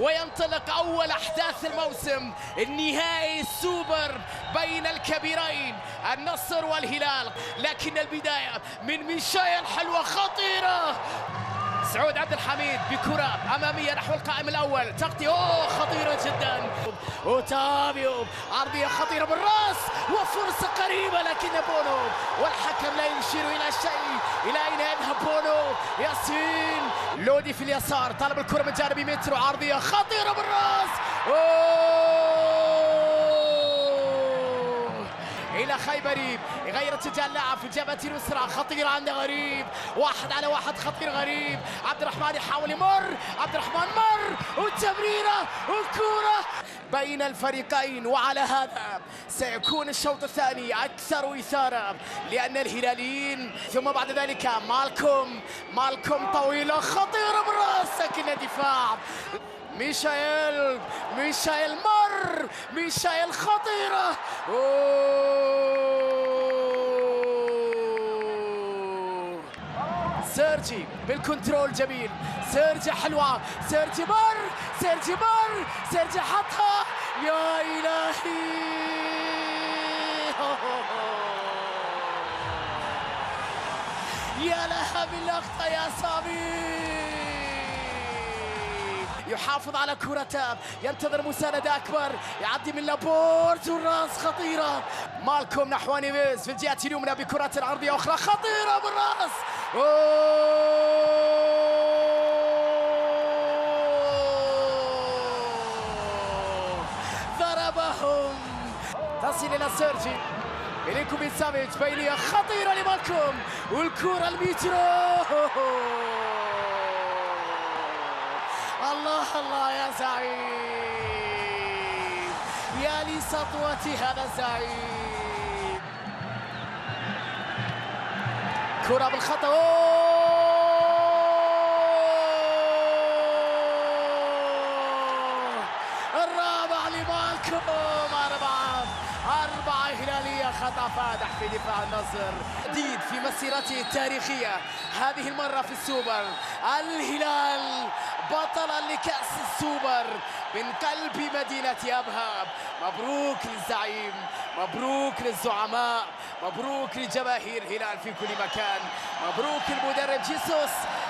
وينطلق أول أحداث الموسم، النهائي السوبر بين الكبيرين النصر والهلال. لكن البداية من ميشايل، حلوة خطيرة، سعود عبد الحميد بكرة أمامية نحو القائم الأول، تغطية خطيرة جدا، وتابيو عرضية خطيرة بالراس وفرصة قريبة، لكن بونو والحكم لا يشير إلى شيء. إلى أين يذهب بونو؟ ياسين لودي في اليسار، طلب الكرة من جانب مترو، عرضية خطيرة بالراس إلى خيبري، يغير اتجاه اللاعب في الجبهة اليسرى، خطير عند غريب، 1-على-1 خطير غريب، عبد الرحمن يحاول يمر، عبد الرحمن مر والتمريرة والكرة بين الفريقين. وعلى هذا سيكون الشوط الثاني أكثر إثارة لأن الهلاليين، ثم بعد ذلك مالكوم طويلة خطيرة بالراس، لكن الدفاع ميشايل مر، ميشايل خطيرة، سيرجي بالكنترول جميل، سيرجي حلوة، سيرجي مر، سيرجي حطها، يا إلهي يا لها باللقطة يا سامي، يحافظ على كرته، ينتظر مساندة أكبر، يعدي من لابورت والراس خطيرة، مالكوم نحو نيفيز في الجهة اليمنى بكرة عرضية أخرى خطيرة بالراس، ضربهم، تصل إلى سيرجي، إليكم بن سافيتش، بينية خطيرة لمالكوم والكرة المترو، الله يا زعيم، يا لسطوة هذا الزعيم، كرة بالخطأ، الرابع لمالكوم، أربعة هلالية، خطأ فادح في دفاع النصر، جديد في مسيرته التاريخية، هذه المرة في السوبر، الهلال بطلا لكأس السوبر من قلب مدينة أبها. مبروك للزعيم، مبروك للزعماء، مبروك لجماهير الهلال في كل مكان، مبروك المدرب جيسوس.